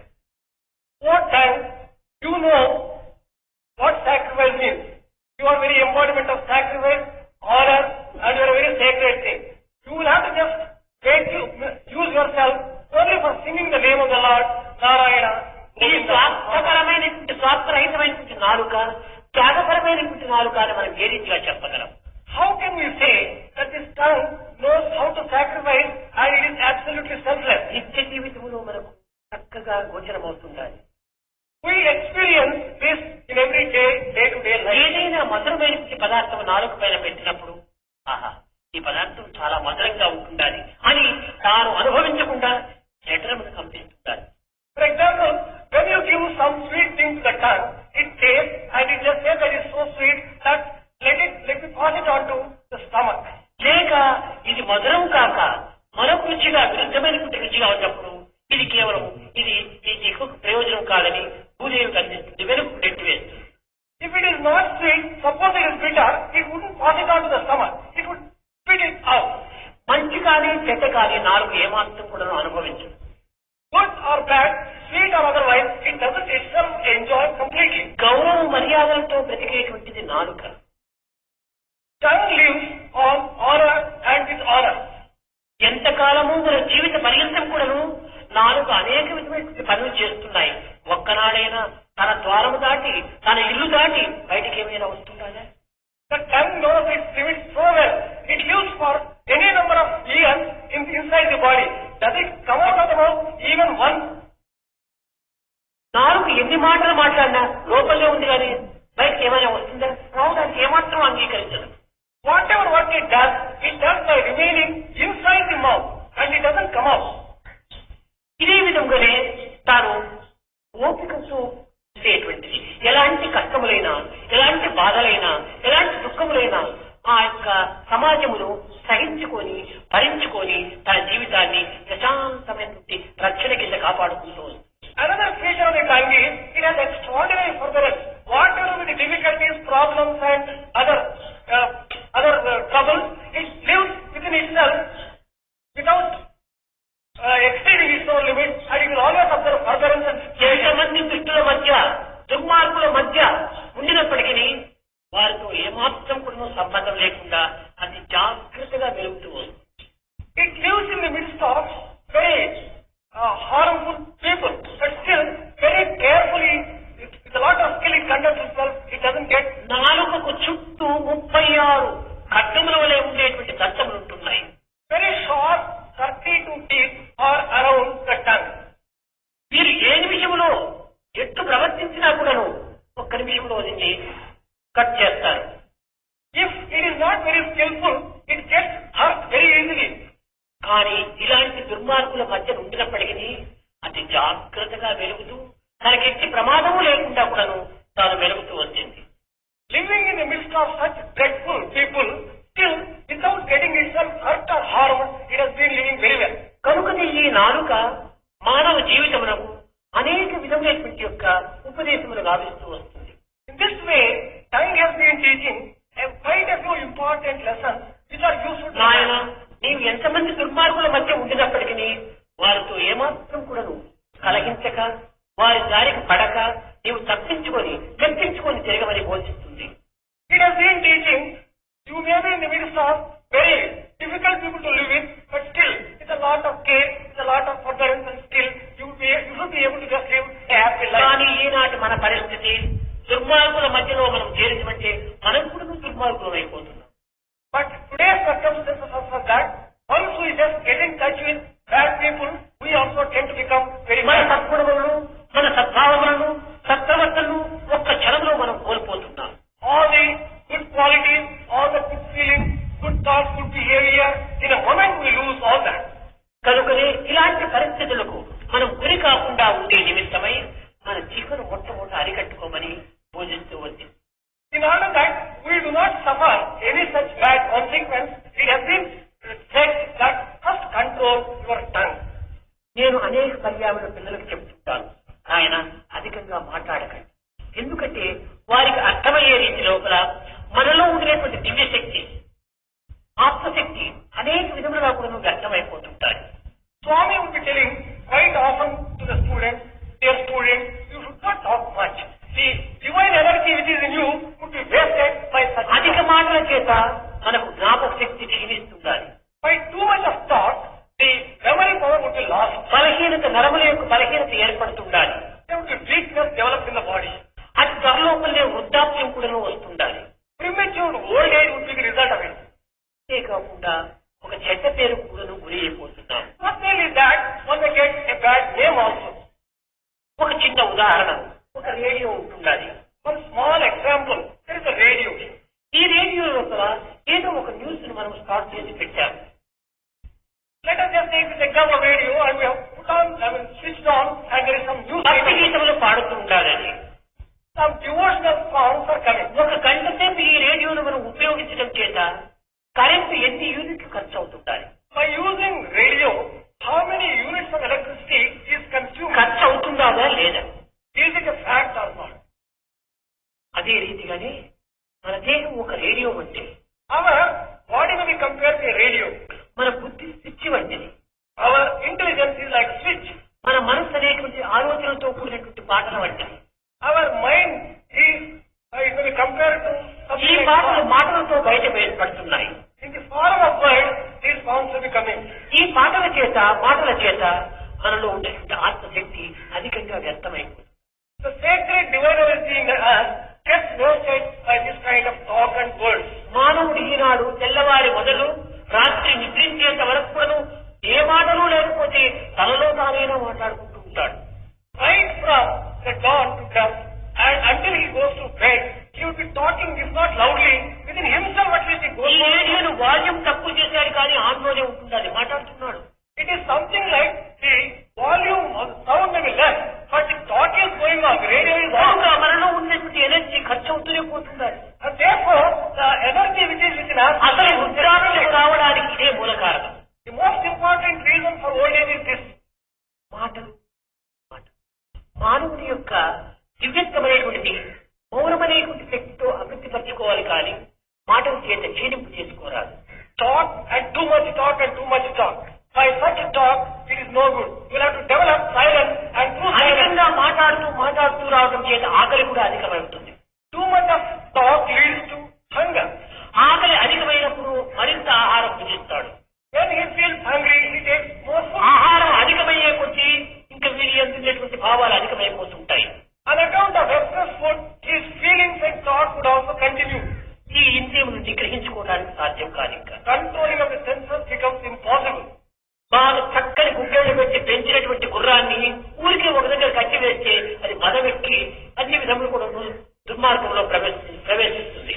What time you know what sacrifice means? You are very embodiment of sacrifice, honor, and you are a very sacred thing. You will have to just use yourself only for singing the name of the Lord, Narayana. ఈ స్వార్థపరమైనటువంటి స్వార్థరహితమైనటువంటి నాలుక, త్యాగపరమైనటువంటి నాలుక అని మనం ఏ రీతిగా చెప్పగలం? How can we say that this tongue knows how to sacrifice and it is absolutely selfless? నిత్య జీవితంలో మనకు చక్కగా గోచరమవుతుండాలి. We experience this in every day-to-day life. ఏదైనా మధురమైనటువంటి పదార్థం నాలుక పైన పెట్టినప్పుడు, ఆహా ఈ పదార్థం చాలా మధురంగా ఉంటుండాలి అని తాను అనుభవించకుండా జఠరమును కంపిస్తుండాలి. For example, when you give some sweet thing to the tongue, it tastes and it just says that it's so sweet that let me pass it on to the stomach. లేక ఇది మధురం కాక మరొక రుచిగా విరుద్ధమైనటువంటి రుచిగా ఉన్నప్పుడు ఇది కేవలం ఇది ఎక్కువ ప్రయోజనం కాదని భూదేవి కనిపిస్తుంది, వెనుక నెట్టి వేస్తుంది. If it is not sweet, suppose it is bitter, it wouldn't pass it on to the stomach. It would spit it out. మంచి కానీ చెడ్డ కానీ నాలుగు ఏమాత్రం కూడా అనుభవించదు. Good or bad, sweet or otherwise, it doesn't itself enjoy completely. గౌరవ మర్యాదలతో బ్రతికేటువంటిది నాలుక. Tongue lives on honor and with honor. ఎంతకాలము మన జీవిత పర్యంతం కూడాను నాలుగు అనేక విధమైనటువంటి పనులు చేస్తున్నాయి. ఒక్కనాడైనా తన ద్వారము దాటి తన ఇల్లు దాటి బయటికి ఏమైనా వస్తుందా? The tongue knows its limits so well. It lives for any number of years inside the body. Does it come out of the mouth even once? నాలుగు ఎన్ని మాటలు మాట్లాడినా లోపలే ఉంది కానీ బయటకి ఏమైనా వస్తుందా? రావడానికి ఏమాత్రం అంగీకరించదు. Whatever work it does, it does by remaining inside the mouth and it doesn't come out. ఇదే విధంగానే తాను ఓపికతో చేసేటువంటిది. ఎలాంటి కష్టములైనా, ఎలాంటి బాధలైనా, ఎలాంటి దుఃఖములైనా ఆ యొక్క సమాజమును సహించుకొని భరించుకొని తన జీవితాన్ని ప్రశాంతమైనటువంటి రక్షణ కింద కాపాడుకుంటూ వస్తుంది. Another feature of the tongue is it has extraordinary forbearance. Whatever the difficulties, problems and other troubles, it lives within itself without exceeding its own limits, and it will always observe forbearance and ఎంతమంది దుష్టుల మధ్య, దుర్మార్గుల మధ్య ఉండినప్పటికీ వారితో ఏమాత్రం కూడా సంబంధం లేకుండా అది జాగ్రత్తగా వెలుగుతూ వస్తుంది. It lives in the midst of very harmful people, but still very carefully, with a lot of skill it conducts itself. It doesn't get. నాలుకకు చుట్టూ 36 కట్టముల వలె ఉండేటువంటి దంతములు ఉంటున్నాయి. Very short 32 teeth are around the tongue. వీరు ఏ నిమిషంలో ఎట్టు ప్రవర్తించినా కూడాను ఒక్క నిమిషంలో దీన్ని కట్ చేస్తారు. If it is not very skillful, it gets hurt very easily. కానీ ఇలాంటి దుర్మార్గుల మధ్య ఉండినప్పటికీ అది జాగ్రత్తగా వెలుగుతూ తనకెట్టి ప్రమాదము లేకుండా కూడాను తాను వెలుగుతూ వచ్చింది. Living in the midst of such dreadful people, still without getting itself hurt or harmed, it has been living very well. కనుకని ఈ నాలుక మానవ జీవితమునకు అనేక విధమైనటువంటి యొక్క ఉపదేశములు గావిస్తూ వస్తుంది. In this way, tongue has been teaching quite a few important lessons which are useful to నాయన, man. నీవు ఎంతమంది దుర్మార్గుల మధ్య ఉండినప్పటికీ వారితో ఏమాత్రం కూడాను కలహించక, వారి దారికి పడక నీవు తప్పించుకొని మెప్పించుకొని తిరగమని బోధిస్తుంది. It has been teaching you may be in the midst of very difficult people to live with, but still with a lot of care, with a lot of forbearance, and still you should be able to just live a happy life. కానీ ఈనాటి మన పరిస్థితి దుర్మార్గుల మధ్యలో మనం చేరించమంటే మనం కూడా దుర్మార్గులం అయిపోతున్నాం. But today's circumstances are such that once we just get in touch with bad people, we also tend to become very మన bad. సద్గుణములను, మన సద్భావములను, సత్ప్రవర్తనను ఒక్క క్షణంలో మనం కోల్పోతున్నాం. All the good qualities, all the good feelings, good thoughts, good behavior, in a moment we lose all that. కనుకనే ఇలాంటి పరిస్థితులకు మనం గురి కాకుండా ఉండే నిమిత్తమై మన జీవన మొట్టమొదట అరికట్టుకోమని బోధిస్తూ వచ్చింది. In order that we do not suffer any such bad consequence, it has been said that first control your tongue. నేను అనేక పర్యావరణ పిల్లలకు చెప్తుంటాను, ఆయన అధికంగా మాట్లాడకండి. ఎందుకంటే వారికి అర్థమయ్యే రీతి లోపల మనలో ఉండేటువంటి దివ్యశక్తి, ఆత్మశక్తి అనేక విధములుగా కూడా వ్యక్తమైపోతుంటాయి. Swami would be telling quite often to the students, dear students, you should not talk much. The divine energy which is in you would be wasted by such అధిక talk. మాటల చేత మనకు జ్ఞాపక శక్తి క్షీణిస్తుండాలి. By too much of thought, the memory power would be lost. బలహీనత, నరముల యొక్క బలహీనత ఏర్పడుతుండాలి. There would be weakness developed in the body. అది త్వరలోపలనే వృద్ధాప్యం కూడా వస్తుండాలి. Premature old age would be the result of it. అంతే కాకుండా ఒక చెడ్డ పేరు కూడా గురి అయిపోతున్నాం. Not only that, one may get a bad name also. ఒక చిన్న ఉదాహరణ, ఒక రేడియో ఉంటుండాలి. One small example, there is a radio. ఈ రేడియో లోపల ఏదో ఒక న్యూస్ ను మనం స్టార్ట్ చేసి పెట్టాము. Let us just take this example of radio and we have put on, switched on and there is some news. భక్తి గీతములు పాడుతూ ఉండాలని. Some devotional songs are coming. ఒక గంట సేపు ఈ రేడియోను మనం ఉపయోగించడం చేత కరెంటు ఎన్ని యూనిట్లు ఖర్చు అవుతుండాలి. By using radio, how many units of electricity is consumed? ఖర్చు అవుతుందా లేదా? Is it a fact or not? అదే రీతిగానే మన దేహం ఒక రేడియో వంటి, Our body may be compared to a radio. మన బుద్ధి స్విచ్ వంటిది, Our intelligence is like switch. మన మనసు అనేటువంటి ఆలోచనలతో కూడినటువంటి పాటల వంటిది. Our mind is, it may be compared to ఈ something like పాటలు song. మాటలతో బయట బయటపడుతున్నాయి. In the form of words, these songs will be coming. ఈ పాటల చేత, మాటల చేత మనలో ఉండేటువంటి ఆత్మశక్తి అధికంగా వ్యక్తమైపోతుంది. The sacred divine energy in us gets wasted by this kind of talk and words. మానవుడు ఈనాడు తెల్లవారి మొదలు రాత్రి నిద్రించేంత వరకు కూడా ఏ మాటలు లేకపోతే తనలో తానైనా మాట్లాడుకుంటూ ఉంటాడు. Right from the dawn to dusk and until he goes to bed, he would be talking, if not loudly, within himself at least he goes ఈ on. రేడియోను వాల్యూమ్ తక్కువ చేశాడు కానీ ఆన్లోనే ఉంటుంది, అది మాట్లాడుతున్నాడు. It is something like the volume of the sound may be less, but the talk is going on, the radio is on. కనుక మనలో ఉన్నటువంటి ఎనర్జీ ఖర్చు అవుతూనే పోతుండాలి. And therefore, the energy which is within us, అసలు ఉద్రాణకు రావడానికి ఇదే మూల కారణం. the most important reason for old age is this. మాటలు మాటలు మానవుని యొక్క దివ్యత్వమైనటువంటి మౌనమనేటువంటి శక్తితో అభివృద్ధి పరచుకోవాలి కానీ మాటల చేత క్షీణింపు చేసుకోరాదు. Talk and too much talk and too much talk. By such talk, it is no good. You will have to develop silence, and through silence, అధికంగా మాట్లాడుతూ రావడం చేత ఆకలి కూడా అధికమవుతుంది. too much of talk leads to hunger. ఆకలి అధికమైనప్పుడు మరింత ఆహారం భుజిస్తాడు. When he feels hungry, he takes more food. ఆహారం అధికమయ్యే కొద్దీ ఇంకా వీరి అందించేటువంటి భావాలు అధికమైపోతుంటాయి. On account of excess food, his feelings and thoughts would also continue. ఈ ఇంద్రియమును నిగ్రహించుకోవడానికి సాధ్యం కాదు. ఇంకా Controlling of the senses becomes impossible. బాగా చక్కని గుడ్డలు పెట్టి పెంచినటువంటి గుర్రాన్ని ఊరికి ఒక దగ్గర కట్టివేస్తే అది మదవెక్కి అన్ని విధములు కూడా దుర్మార్గంలో ప్రవేశిస్తుంది.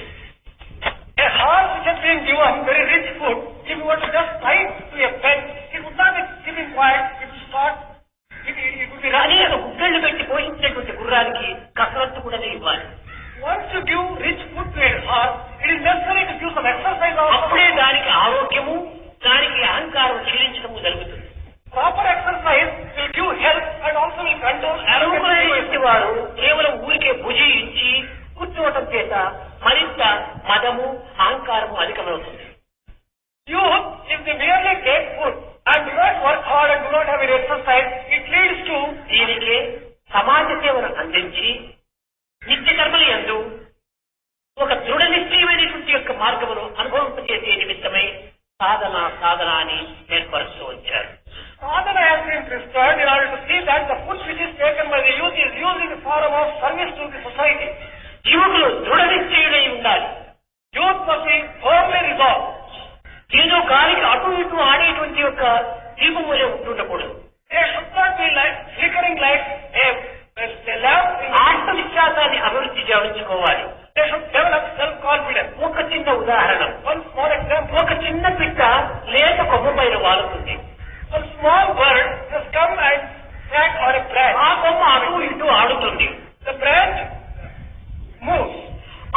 A horse which has been given very rich food, if you were to just tie it to a fence, it would not be keeping quiet, it would start, it would be కానీ running. గుడ్డలు పెట్టి పోషించినటువంటి గుర్రానికి కసరత్తు కూడా ఇవ్వాలి. Once you give rich food to a horse, it is necessary to give some exercise also. అప్పుడే దానికి ఆరోగ్యము, దానికి అహంకారం క్షీణించడము జరుగుతుంది. Proper exercise will give health and also will control అరువులైనటువంటి arrogance. వారు కేవలం ఊరికే భుజి ఇచ్చి కూర్చోవటం చేత మరింత మదము అహంకారము అధికమవుతుంది. Youth, if they merely take food and do not work hard and do not have any exercise, it leads to దీనికి సమాజ సేవను అందించి నిత్య కర్మలు యందు ఒక దృఢ నిశ్చయమైనటువంటి యొక్క మార్గమును అనుభవింపచేసే నిమిత్తమై సాధన అని ఏర్పరుస్తూ వచ్చారు. sadhana has been prescribed in order to see that the food which is taken by the youth is used in the form of service to the society. యువకులు దృఢ నిశ్చయుడై ఉండాలి. Youth must be firmly resolved. ఏదో గాలికి అటు ఇటు ఆడేటువంటి యొక్క దీపం వలె ఉంటుండకూడదు. They should not be like flickering like a lamp. ఆత్మవిశ్వాసాన్ని అభివృద్ధి చేయించుకోవాలి. They should develop self-confidence. ఒక చిన్న ఉదాహరణ, One small example. ఒక చిన్న పిట్ట లేత కొమ్మ పైన వాలుతుంది. A small bird has come and sat on a branch. ఆ కొమ్మ అటు ఇటు ఆడుతుంది. The branch moves.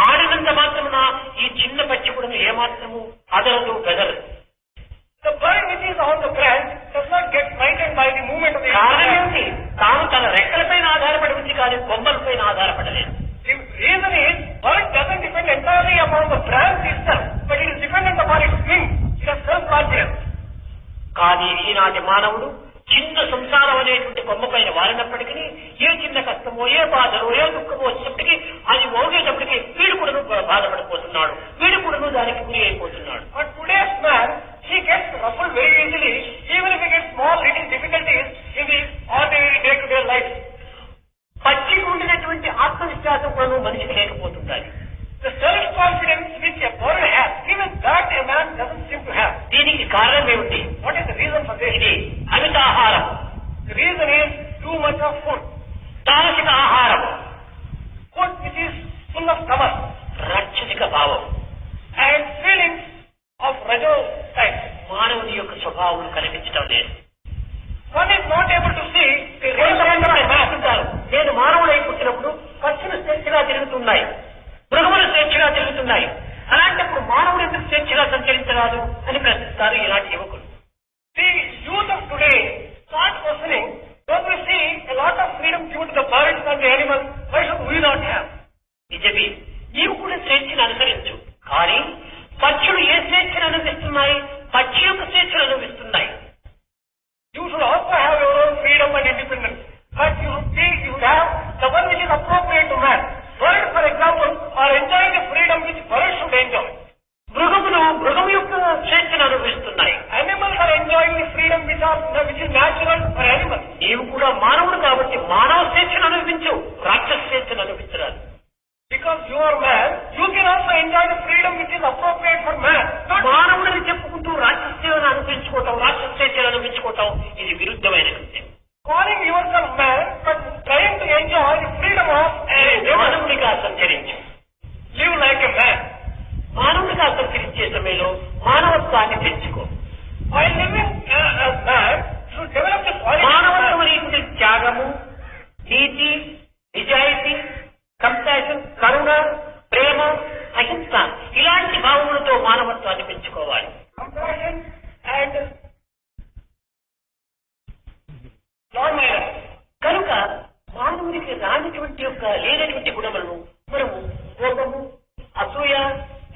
ఆడినంత మాత్రమున ఈ చిన్న పచ్చి కూడా ఏమాత్రము అదరదు బెదరదు. The bird which is on the branch does not get frightened by the movement of the కారణం branch. ఏమిటి? తాను తన రెక్కలపైన ఆధారపడి ఉంది కానీ కొమ్మలపైన ఆధారపడలేదు. The reason is, bird doesn't depend entirely upon the branch itself, but it is dependent upon its wings. It has self-confidence. కానీ ఈనాటి మానవుడు చిన్న సంసారం అనేటువంటి కొమ్మ పైన వారినప్పటికీ ఏ చిన్న కష్టమో ఏ బాధలో ఏ దుఃఖమో వచ్చినప్పటికీ అది మోగేటప్పటికీ వీడు కూడా బాధపడిపోతున్నాడు, వీడు కూడా దానికి గురి అయిపోతున్నాడు. But today's man, he gets ruffled very easily, even if he gets small little difficulties in the ordinary day-to-day life. పచ్చికి ఉండినటువంటి ఆత్మవిశ్వాసం కూడా మనిషికి లేకపోతుండాలి. The self-confidence which a bird has, even that a man doesn't seem to have. దీనికి కారణం ఏమిటి? What is the reason for this? ఇది అమితాహారం, The reason is too much of food. తామసిక ఆహారం, Food which is full of stomach రాక్షసిక భావం, and feelings of rajo type. మానవుని యొక్క స్వభావం కనిపించడం లేదు. One is not able to see the real కొంతమంది nature of man. అంటారు, నేను మానవుడై పుట్టినప్పుడు పక్షులు స్వేచ్ఛగా తిరుగుతున్నాయి, మృగములు స్వేచ్ఛగా తిరుగుతున్నాయి, అలాంటప్పుడు మానవుడు ఎందుకు స్వేచ్ఛగా సంచరించరాదు అని ప్రశ్నిస్తారు ఈనాటి యువకులు. The youth of today start questioning, don't we see a lot of freedom given to the birds and the animals, why should we not have? నిజమే, నీవు కూడా స్వేచ్ఛను అనుసరించు, కానీ పక్షులు ఏ స్వేచ్ఛను అనుభవిస్తున్నాయి? పక్షి యొక్క స్వేచ్ఛను అనుభవిస్తున్నాయి. You should also have your own freedom and independence, but you should have the one which is appropriate to man. Birds, for example, are enjoying the freedom which birds should enjoy. మృగము యొక్క స్వేచ్ఛను అనుభవిస్తున్నాయి. Animals are enjoying the freedom which is natural for animals. నీవు కూడా మానవుడు కాబట్టి మానవ స్వేచ్ఛను అనుభవించు, రాక్షస స్వేచ్ఛను అనుభవించరాదు. Because you are man, you can also enjoy the freedom which is appropriate for man. మానవుడిని చెప్పుకుంటూ రాక్షస సేవను అనుభవించుకోవటం, రాక్షస స్వేచ్ఛను అనుభవించుకోవటం ఇది విరుద్ధమైన విషయం. Calling yourself man, but trying to enjoy the freedom of a devil. మానవుడిగా సంచరించు. యొక్క లేనటువంటి గుణములను మనము కోపము, అసూయ,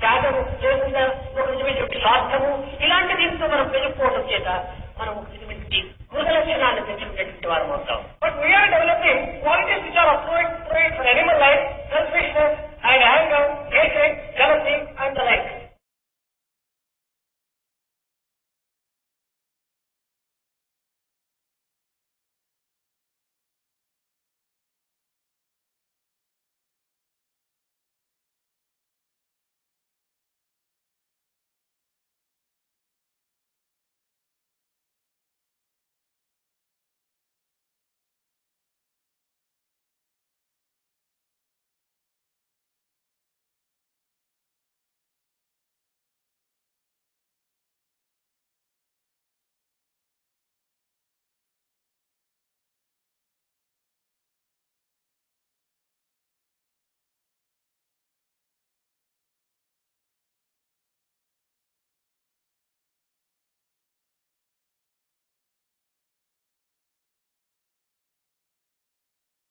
త్యాగము లేకుండా ఒక విధమైనటువంటి స్వార్థము ఇలాంటి దీంతో మనం పెరుగుకోవడం చేత మనం ఒక విధమైనటువంటి మృగ లక్షణాన్ని పెంచుకునేటువంటి వారం అవుతాం. But we are developing qualities which are appropriate for animal life, selfishness and anger, hatred,